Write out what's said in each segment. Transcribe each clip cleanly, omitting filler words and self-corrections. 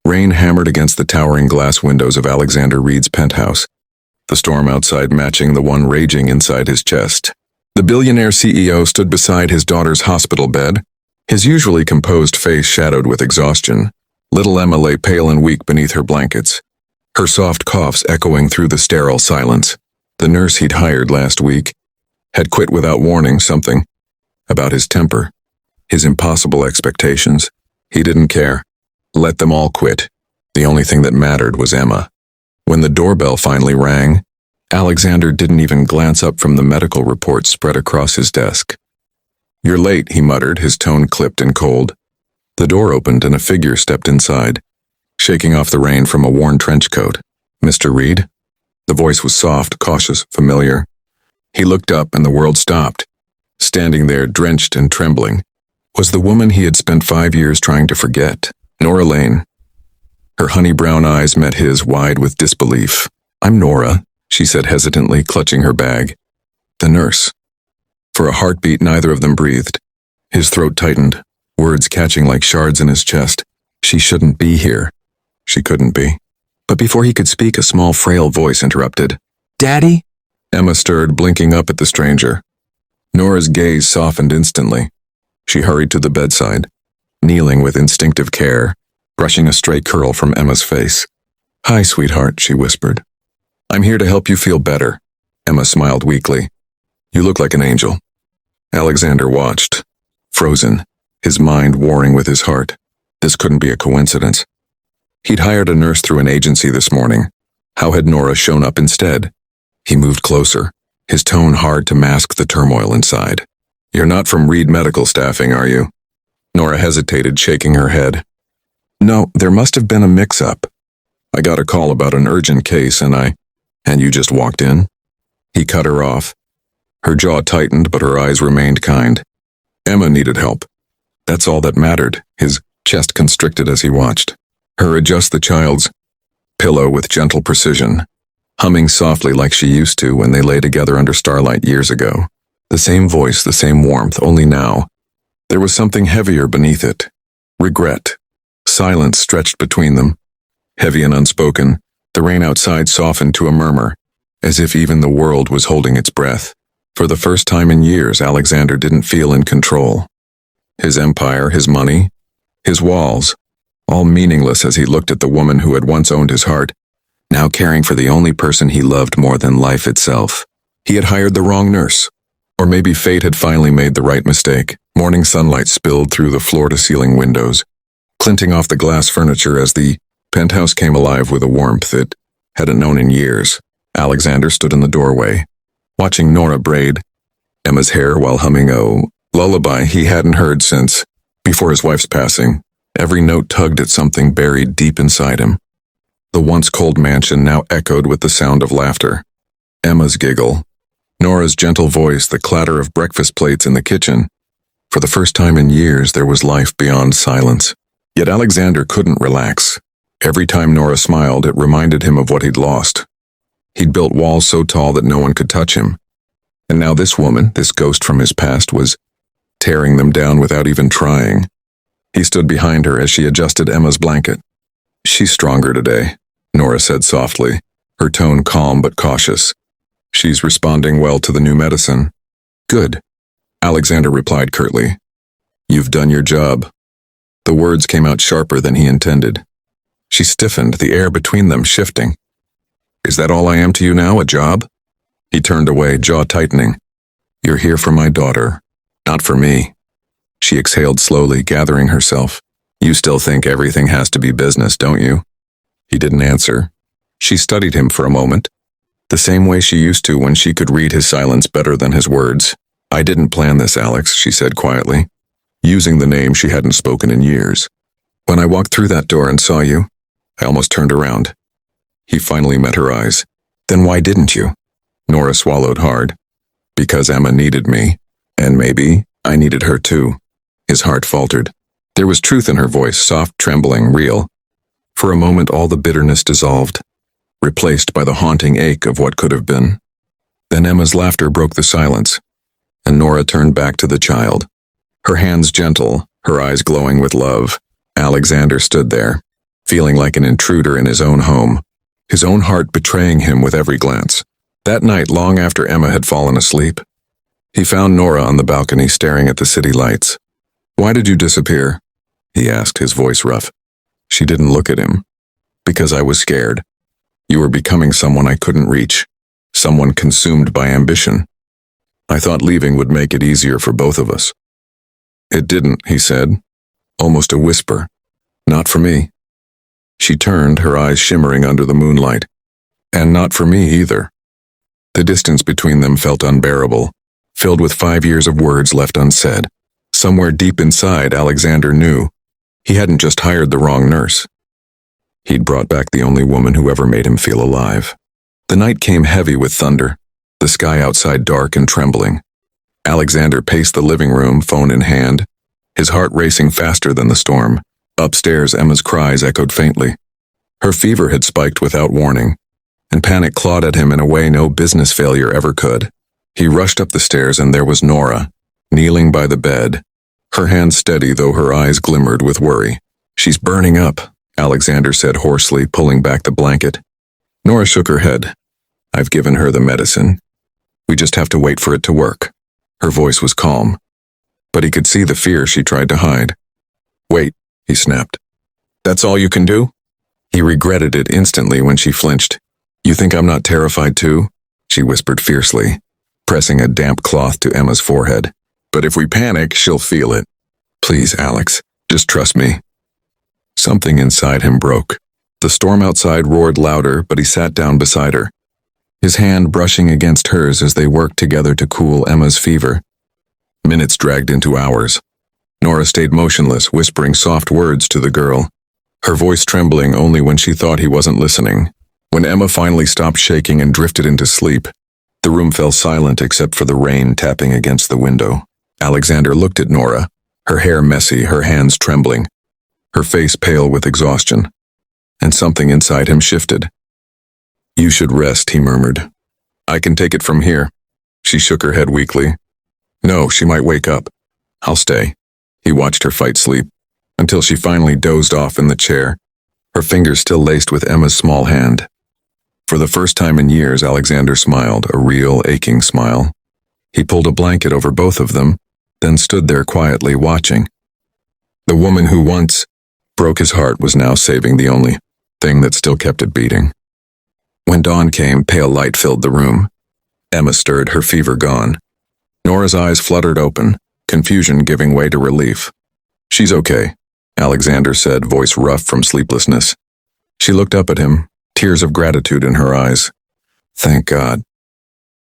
Rain hammered against the towering glass windows of Alexander Reed's penthouse, the storm outside matching the one raging inside his chest. The billionaire CEO stood beside his daughter's hospital bed, his usually composed face shadowed with exhaustion. Little Emma lay pale and weak beneath her blankets, her soft coughs echoing through the sterile silence. The nurse he'd hired last week had quit without warning something about his temper, his impossible expectations. He didn't care. Let them all quit. The only thing that mattered was Emma. When the doorbell finally rang, Alexander didn't even glance up from the medical report spread across his desk. "You're late," he muttered, his tone clipped and cold. The door opened and a figure stepped inside, shaking off the rain from a worn trench coat. "Mr. Reed?" The voice was soft, cautious, familiar. He looked up and the world stopped. Standing there, drenched and trembling, was the woman he had spent 5 years trying to forget, Nora Lane. Her honey brown eyes met his, wide with disbelief. "I'm Nora," she said hesitantly, clutching her bag. "The nurse." For a heartbeat, neither of them breathed. His throat tightened, words catching like shards in his chest. She shouldn't be here. She couldn't be. But before he could speak, a small, frail voice interrupted. "Daddy?" Emma stirred, blinking up at the stranger. Nora's gaze softened instantly. She hurried to the bedside, kneeling with instinctive care, brushing a stray curl from Emma's face. "Hi, sweetheart," she whispered. "I'm here to help you feel better." Emma smiled weakly. "You look like an angel." Alexander watched, frozen, his mind warring with his heart. This couldn't be a coincidence. He'd hired a nurse through an agency this morning. How had Nora shown up instead? He moved closer, his tone hard to mask the turmoil inside. "You're not from Reed Medical Staffing, are you?" Nora hesitated, shaking her head. "No, there must have been a mix-up. I got a call about an urgent case and you just walked in?" He cut her off. Her jaw tightened, but her eyes remained kind. Emma needed help. That's all that mattered. His chest constricted as he watched her adjust the child's pillow with gentle precision, humming softly like she used to when they lay together under starlight years ago. The same voice, the same warmth, only now there was something heavier beneath it. Regret. Silence stretched between them, heavy and unspoken. The rain outside softened to a murmur, as if even the world was holding its breath. For the first time in years, Alexander didn't feel in control. His empire, his money, his walls, all meaningless as he looked at the woman who had once owned his heart, now caring for the only person he loved more than life itself. He had hired the wrong nurse. Or maybe fate had finally made the right mistake. Morning sunlight spilled through the floor-to-ceiling windows, glinting off the glass furniture as the penthouse came alive with a warmth it hadn't known in years. Alexander stood in the doorway, watching Nora braid Emma's hair while humming a lullaby he hadn't heard since before his wife's passing. Every note tugged at something buried deep inside him. The once cold mansion now echoed with the sound of laughter. Emma's giggle, Nora's gentle voice, the clatter of breakfast plates in the kitchen. For the first time in years, there was life beyond silence. Yet Alexander couldn't relax. Every time Nora smiled, it reminded him of what he'd lost. He'd built walls so tall that no one could touch him. And now this woman, this ghost from his past, was tearing them down without even trying. He stood behind her as she adjusted Emma's blanket. "She's stronger today," Nora said softly, her tone calm but cautious. "She's responding well to the new medicine." "Good," Alexander replied curtly. "You've done your job." The words came out sharper than he intended. She stiffened, the air between them shifting. "Is that all I am to you now, a job?" He turned away, jaw tightening. "You're here for my daughter, not for me." She exhaled slowly, gathering herself. "You still think everything has to be business, don't you?" He didn't answer. She studied him for a moment, the same way she used to when she could read his silence better than his words. "I didn't plan this, Alex," she said quietly, using the name she hadn't spoken in years. "When I walked through that door and saw you, I almost turned around." He finally met her eyes. "Then why didn't you?" Nora swallowed hard. "Because Emma needed me, and maybe I needed her too." His heart faltered. There was truth in her voice, soft, trembling, real. For a moment all the bitterness dissolved, replaced by the haunting ache of what could have been. Then Emma's laughter broke the silence, and Nora turned back to the child. Her hands gentle, her eyes glowing with love. Alexander stood there, feeling like an intruder in his own home, his own heart betraying him with every glance. That night, long after Emma had fallen asleep, he found Nora on the balcony staring at the city lights. "Why did you disappear?" he asked, his voice rough. She didn't look at him. "Because I was scared. You were becoming someone I couldn't reach, someone consumed by ambition. I thought leaving would make it easier for both of us." "It didn't," he said, almost a whisper. "Not for me." She turned, her eyes shimmering under the moonlight. "And not for me either." The distance between them felt unbearable, filled with 5 years of words left unsaid. Somewhere deep inside, Alexander knew he hadn't just hired the wrong nurse. He'd brought back the only woman who ever made him feel alive. The night came heavy with thunder, the sky outside dark and trembling. Alexander paced the living room, phone in hand, his heart racing faster than the storm. Upstairs, Emma's cries echoed faintly. Her fever had spiked without warning, and panic clawed at him in a way no business failure ever could. He rushed up the stairs, and there was Nora, kneeling by the bed, her hands steady though her eyes glimmered with worry. "She's burning up," Alexander said hoarsely, pulling back the blanket. Nora shook her head. "I've given her the medicine. We just have to wait for it to work." Her voice was calm, but he could see the fear she tried to hide. "Wait," he snapped. "That's all you can do?" He regretted it instantly when she flinched. "You think I'm not terrified too?" she whispered fiercely, pressing a damp cloth to Emma's forehead. "But if we panic, she'll feel it. Please, Alex, just trust me." Something inside him broke. The storm outside roared louder, but he sat down beside her, his hand brushing against hers as they worked together to cool Emma's fever. Minutes dragged into hours. Nora stayed motionless, whispering soft words to the girl, her voice trembling only when she thought he wasn't listening. When Emma finally stopped shaking and drifted into sleep, the room fell silent except for the rain tapping against the window. Alexander looked at Nora, her hair messy, her hands trembling, her face pale with exhaustion, and something inside him shifted. "You should rest," he murmured. "I can take it from here." She shook her head weakly. "No, she might wake up. I'll stay." He watched her fight sleep, until she finally dozed off in the chair, her fingers still laced with Emma's small hand. For the first time in years, Alexander smiled, a real, aching smile. He pulled a blanket over both of them, then stood there quietly watching. The woman who once broke his heart was now saving the only thing that still kept it beating. When dawn came, pale light filled the room. Emma stirred, her fever gone. Nora's eyes fluttered open, confusion giving way to relief. "She's okay," Alexander said, voice rough from sleeplessness. She looked up at him, tears of gratitude in her eyes. "Thank God."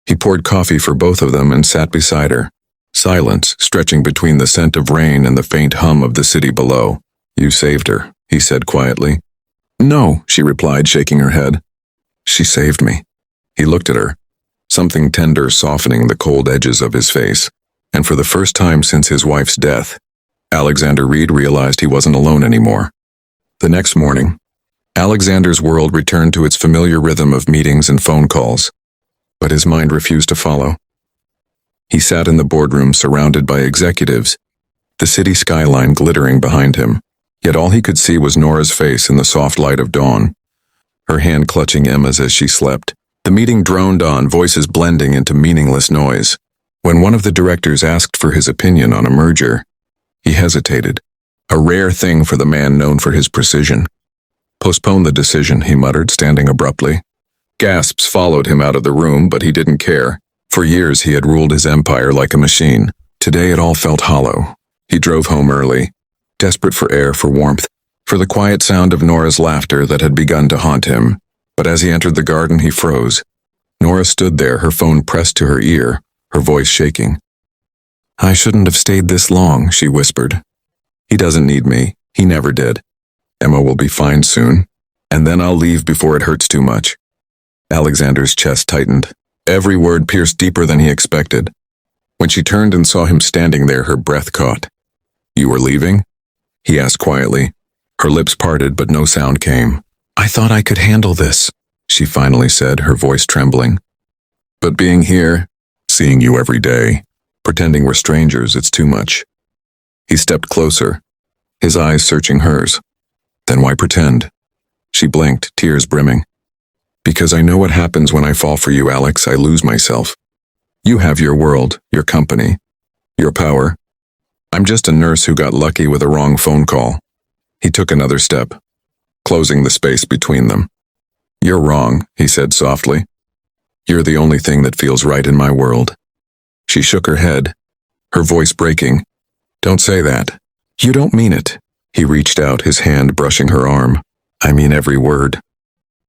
He poured coffee for both of them and sat beside her, silence stretching between the scent of rain and the faint hum of the city below. "You saved her," he said quietly. "No," she replied, shaking her head. "She saved me." He looked at her, something tender softening the cold edges of his face, and for the first time since his wife's death, Alexander Reed realized he wasn't alone anymore. The next morning, Alexander's world returned to its familiar rhythm of meetings and phone calls, but his mind refused to follow. He sat in the boardroom surrounded by executives, the city skyline glittering behind him, yet all he could see was Nora's face in the soft light of dawn, her hand clutching Emma's as she slept. The meeting droned on, voices blending into meaningless noise. When one of the directors asked for his opinion on a merger, he hesitated, a rare thing for the man known for his precision. "Postpone the decision," he muttered, standing abruptly. Gasps followed him out of the room, but he didn't care. For years he had ruled his empire like a machine. Today it all felt hollow. He drove home early, desperate for air, for warmth, for the quiet sound of Nora's laughter that had begun to haunt him. But as he entered the garden, he froze. Nora stood there, her phone pressed to her ear, her voice shaking. "I shouldn't have stayed this long," she whispered. "He doesn't need me. He never did. Emma will be fine soon, and then I'll leave before it hurts too much." Alexander's chest tightened. Every word pierced deeper than he expected. When she turned and saw him standing there, her breath caught. "You were leaving?" he asked quietly. Her lips parted, but no sound came. "I thought I could handle this," she finally said, her voice trembling. "But being here, seeing you every day, pretending we're strangers, it's too much." He stepped closer, his eyes searching hers. "Then why pretend? She blinked, tears brimming. Because I know what happens when I fall for you, Alex. I lose myself. You have your world, your company, your power. I'm just a nurse who got lucky with a wrong phone call. He took another step, closing the space between them. You're wrong, he said softly. You're the only thing that feels right in my world. She shook her head, her voice breaking. Don't say that. You don't mean it. He reached out, his hand brushing her arm. I mean every word.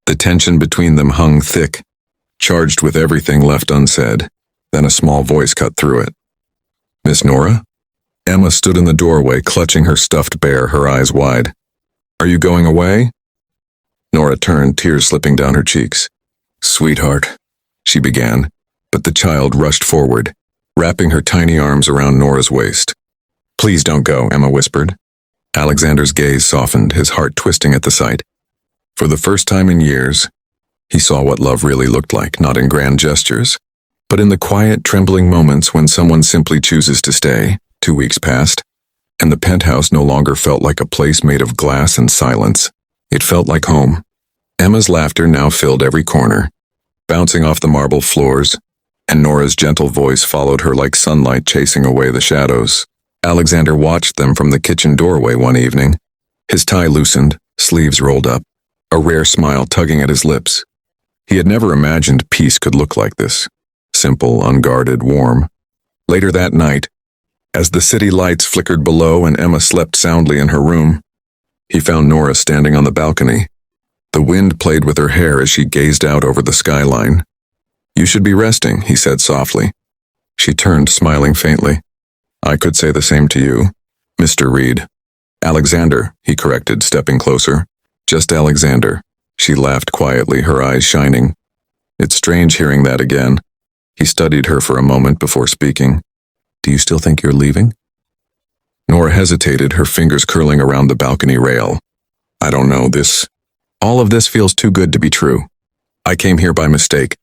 The tension between them hung thick, charged with everything left unsaid. Then a small voice cut through it. Miss Nora? Emma stood in the doorway, clutching her stuffed bear, her eyes wide. Are you going away? Nora turned, tears slipping down her cheeks. Sweetheart, she began, but the child rushed forward, wrapping her tiny arms around Nora's waist. Please don't go, Emma whispered. Alexander's gaze softened, his heart twisting at the sight. For the first time in years, he saw what love really looked like, not in grand gestures, but in the quiet, trembling moments when someone simply chooses to stay. 2 weeks passed, and the penthouse no longer felt like a place made of glass and silence. It felt like home. Emma's laughter now filled every corner, bouncing off the marble floors, and Nora's gentle voice followed her like sunlight chasing away the shadows. Alexander watched them from the kitchen doorway one evening. His tie loosened, sleeves rolled up, a rare smile tugging at his lips. He had never imagined peace could look like this. Simple, unguarded, warm. Later that night, as the city lights flickered below and Emma slept soundly in her room, he found Nora standing on the balcony. The wind played with her hair as she gazed out over the skyline. You should be resting, he said softly. She turned, smiling faintly. I could say the same to you, Mr. Reed. Alexander, he corrected, stepping closer. Just Alexander. She laughed quietly, her eyes shining. It's strange hearing that again. He studied her for a moment before speaking. Do you still think you're leaving? Nora hesitated, her fingers curling around the balcony rail. I don't know, all of this feels too good to be true. I came here by mistake.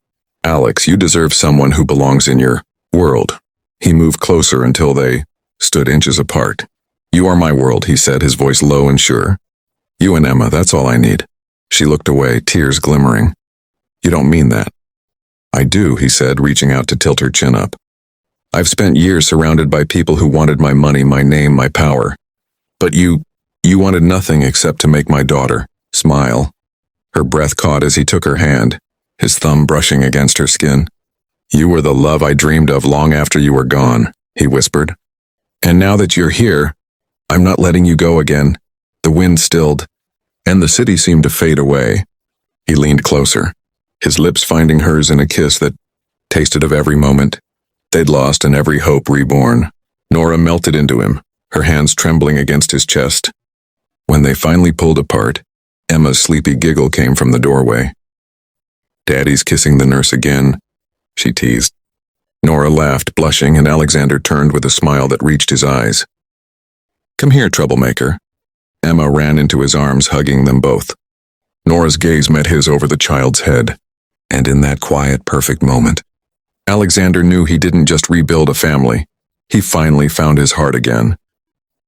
Alex, you deserve someone who belongs in your world. He moved closer until they stood inches apart. You are my world, he said, his voice low and sure. You and Emma, that's all I need. She looked away, tears glimmering. You don't mean that. I do, he said, reaching out to tilt her chin up. I've spent years surrounded by people who wanted my money, my name, my power. But you wanted nothing except to make my daughter smile. Her breath caught as he took her hand, his thumb brushing against her skin. You were the love I dreamed of long after you were gone, he whispered. And now that you're here, I'm not letting you go again. The wind stilled, and the city seemed to fade away. He leaned closer, his lips finding hers in a kiss that tasted of every moment they'd lost and every hope reborn. Nora melted into him, her hands trembling against his chest. When they finally pulled apart, Emma's sleepy giggle came from the doorway. Daddy's kissing the nurse again, she teased. Nora laughed, blushing, and Alexander turned with a smile that reached his eyes. Come here, troublemaker. Emma ran into his arms, hugging them both. Nora's gaze met his over the child's head, and in that quiet, perfect moment, Alexander knew he didn't just rebuild a family. He finally found his heart again.